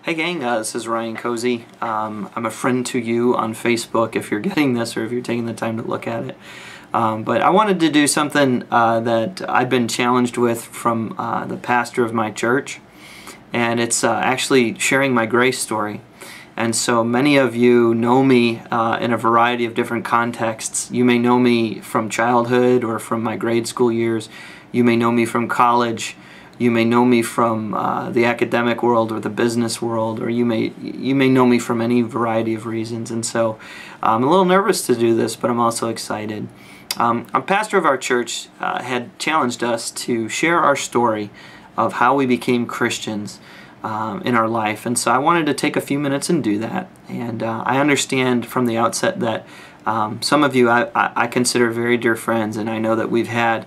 Hey gang, this is Ryan Cozy. I'm a friend to you on Facebook if you're getting this or if you're taking the time to look at it. But I wanted to do something that I've been challenged with from the pastor of my church, and it's actually sharing my grace story. And so many of you know me in a variety of different contexts. You may know me from childhood or from my grade school years. You may know me from college. You may know me from the academic world or the business world, or you may know me from any variety of reasons. And so I'm a little nervous to do this, but I'm also excited. A pastor of our church had challenged us to share our story of how we became Christians in our life. And so I wanted to take a few minutes and do that. And I understand from the outset that some of you I consider very dear friends, and I know that we've had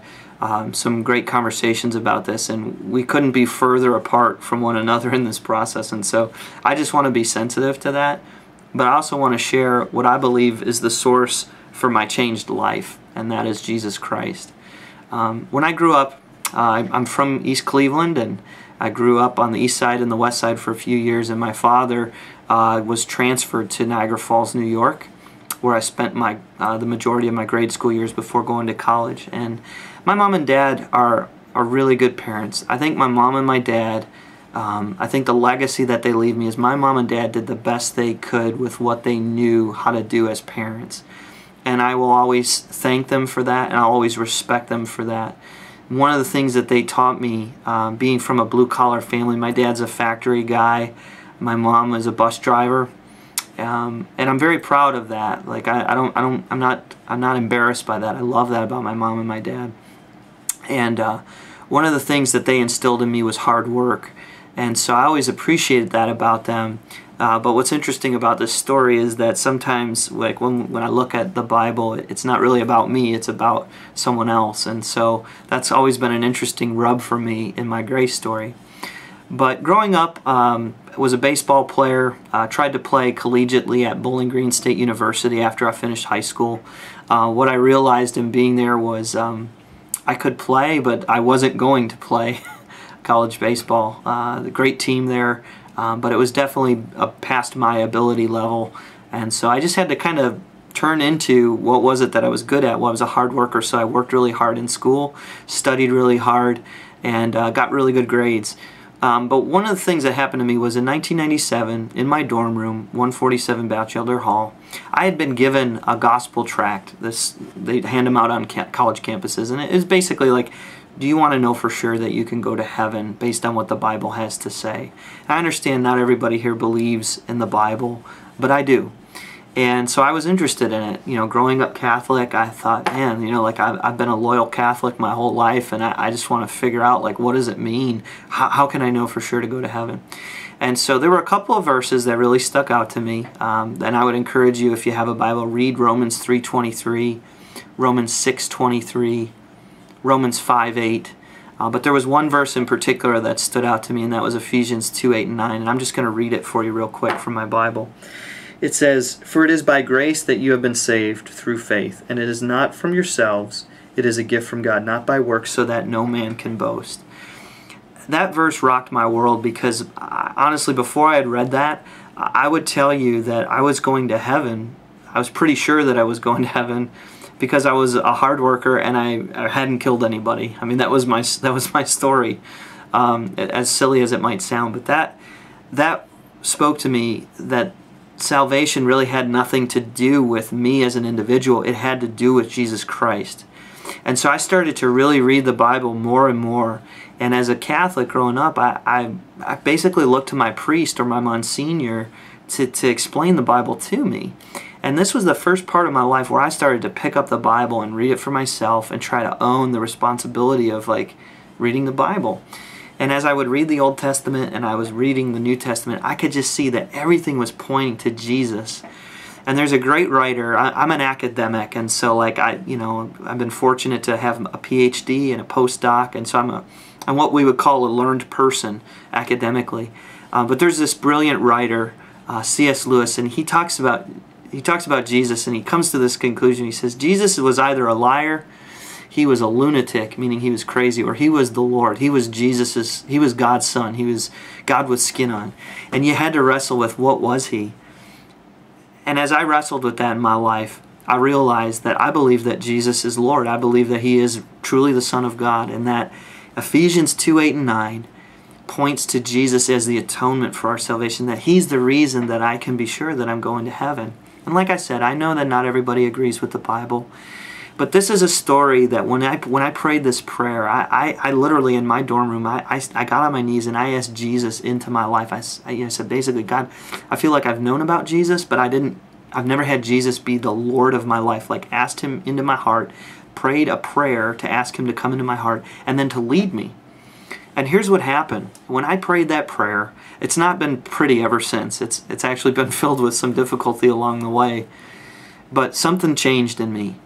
some great conversations about this, and we couldn't be further apart from one another in this process. And so I just want to be sensitive to that, but I also want to share what I believe is the source for my changed life, and that is Jesus Christ. When I grew up, I'm from East Cleveland, and I grew up on the east side and the west side for a few years, and my father was transferred to Niagara Falls, New York, where I spent the majority of my grade school years before going to college. And my mom and dad are really good parents. I think my mom and my dad, I think the legacy that they leave me is my mom and dad did the best they could with what they knew how to do as parents. And I will always thank them for that, and I'll always respect them for that. One of the things that they taught me, being from a blue-collar family, my dad's a factory guy, my mom is a bus driver. And I'm very proud of that. Like I'm not embarrassed by that. I love that about my mom and my dad. And one of the things that they instilled in me was hard work, and so I always appreciated that about them. But what's interesting about this story is that sometimes, like when I look at the Bible, it's not really about me; it's about someone else, and so that's always been an interesting rub for me in my grace story. But growing up, was a baseball player. Tried to play collegiately at Bowling Green State University after I finished high school. What I realized in being there was I could play, but I wasn't going to play college baseball. The great team there, but it was definitely past my ability level. And so I just had to kind of turn into what was it that I was good at. Well, I was a hard worker, so I worked really hard in school, studied really hard, and got really good grades. But one of the things that happened to me was in 1997, in my dorm room, 147 Batchelder Hall, I had been given a gospel tract. They hand them out on college campuses, and it is basically like, do you want to know for sure that you can go to heaven based on what the Bible has to say? I understand not everybody here believes in the Bible, but I do. And so I was interested in it. You know, growing up Catholic, I thought, man, you know, like I've been a loyal Catholic my whole life, and I just want to figure out, like, what does it mean? How can I know for sure to go to heaven? And so there were a couple of verses that really stuck out to me. And I would encourage you, if you have a Bible, read Romans 3:23, Romans 6:23, Romans 5:8. But there was one verse in particular that stood out to me, and that was Ephesians 2:8 and 9. And I'm just going to read it for you real quick from my Bible. It says, "For it is by grace that you have been saved through faith, and it is not from yourselves, it is a gift from God, not by works, so that no man can boast." That verse rocked my world because, honestly, before I had read that, I would tell you that I was going to heaven. I was pretty sure that I was going to heaven because I was a hard worker and I hadn't killed anybody. I mean, that was my story, as silly as it might sound. But that spoke to me that salvation really had nothing to do with me as an individual. It had to do with Jesus Christ. And so I started to really read the Bible more and more. And as a Catholic growing up, I basically looked to my priest or my Monsignor to explain the Bible to me. And this was the first part of my life where I started to pick up the Bible and read it for myself and try to own the responsibility of, like, reading the Bible. And as I would read the Old Testament and I was reading the New Testament, I could just see that everything was pointing to Jesus. And there's a great writer. I'm an academic, and so I've been fortunate to have a PhD and a postdoc, and so I'm what we would call a learned person academically. But there's this brilliant writer, C.S. Lewis, and he talks about Jesus, and he comes to this conclusion. He says Jesus was either a liar, he was a lunatic, meaning he was crazy, or he was the Lord. He was he was God's son. He was God with skin on. And you had to wrestle with, what was he? And as I wrestled with that in my life, I realized that I believe that Jesus is Lord. I believe that he is truly the Son of God, and that Ephesians 2:8 and 9 points to Jesus as the atonement for our salvation, that he's the reason that I can be sure that I'm going to heaven. And like I said, I know that not everybody agrees with the Bible, but this is a story that when I prayed this prayer, I literally in my dorm room, I got on my knees and I asked Jesus into my life. I said, basically, God, I feel like I've known about Jesus, but I've never had Jesus be the Lord of my life. Like, asked him into my heart, prayed a prayer to ask him to come into my heart, and then to lead me. And here's what happened. When I prayed that prayer, it's not been pretty ever since. It's actually been filled with some difficulty along the way. But something changed in me.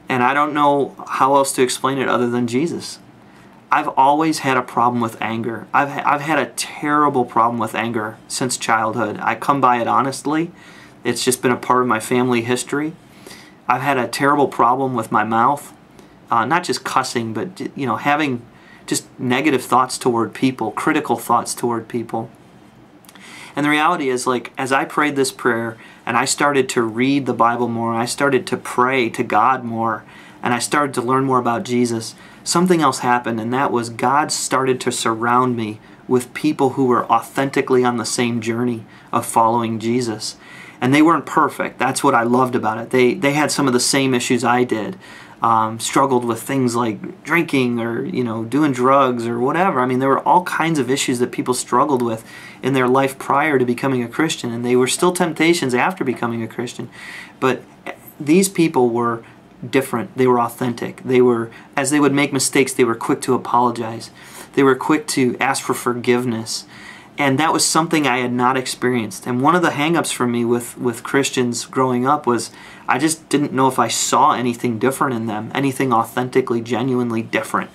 And I don't know how else to explain it other than Jesus. I've always had a problem with anger. I've had a terrible problem with anger since childhood. I come by it honestly. It's just been a part of my family history. I've had a terrible problem with my mouth. Not just cussing, but having just negative thoughts toward people, critical thoughts toward people. And the reality is, like, as I prayed this prayer and I started to read the Bible more, I started to pray to God more, and I started to learn more about Jesus, something else happened, and that was God started to surround me with people who were authentically on the same journey of following Jesus. And they weren't perfect. That's what I loved about it. They had some of the same issues I did. Struggled with things like drinking or doing drugs or whatever. I mean, there were all kinds of issues that people struggled with in their life prior to becoming a Christian, and they were still temptations after becoming a Christian. But these people were different. They were authentic. They were, as they would make mistakes, they were quick to apologize. They were quick to ask for forgiveness. And that was something I had not experienced. And one of the hang-ups for me with Christians growing up was I just didn't know if I saw anything different in them, anything authentically, genuinely different.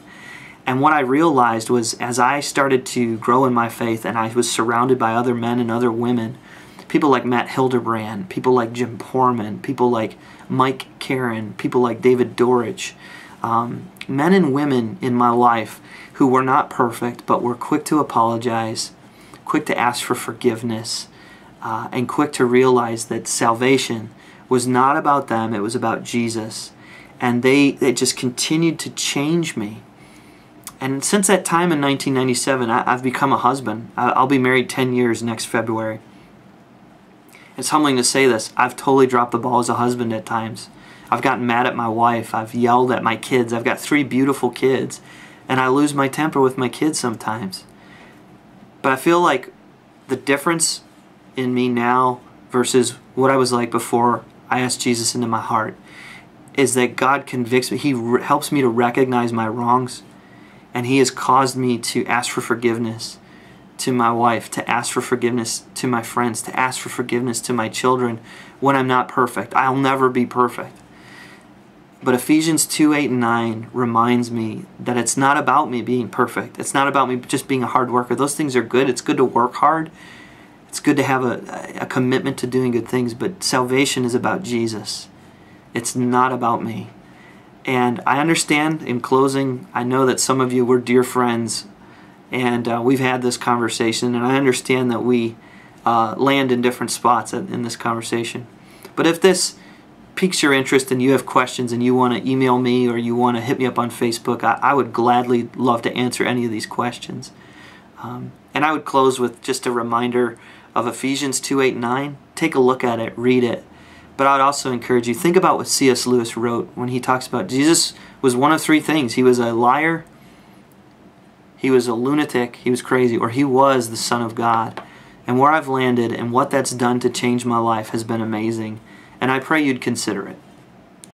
And what I realized was, as I started to grow in my faith and I was surrounded by other men and other women, people like Matt Hildebrand, people like Jim Poorman, people like Mike Karen, people like David Dorich, men and women in my life who were not perfect but were quick to apologize, quick to ask for forgiveness, and quick to realize that salvation was not about them, it was about Jesus. And they just continued to change me. And since that time in 1997, I've become a husband. I'll be married 10 years next February. It's humbling to say this. I've totally dropped the ball as a husband at times. I've gotten mad at my wife. I've yelled at my kids. I've got 3 beautiful kids. And I lose my temper with my kids sometimes. But I feel like the difference in me now versus what I was like before I asked Jesus into my heart is that God convicts me. He helps me to recognize my wrongs, and He has caused me to ask for forgiveness to my wife, to ask for forgiveness to my friends, to ask for forgiveness to my children when I'm not perfect. I'll never be perfect. But Ephesians 2:8 and 9 reminds me that it's not about me being perfect. It's not about me just being a hard worker. Those things are good. It's good to work hard. It's good to have a commitment to doing good things. But salvation is about Jesus. It's not about me. And I understand, in closing, I know that some of you were dear friends, and we've had this conversation, and I understand that we land in different spots in this conversation. But if this piques your interest and you have questions and you want to email me or you want to hit me up on Facebook, I would gladly love to answer any of these questions. And I would close with just a reminder of Ephesians 2:8 and 9. Take a look at it, read it. But I would also encourage you, think about what C.S. Lewis wrote when he talks about Jesus was one of 3 things. He was a liar, he was a lunatic, he was crazy, or he was the Son of God. And where I've landed and what that's done to change my life has been amazing. And I pray you'd consider it.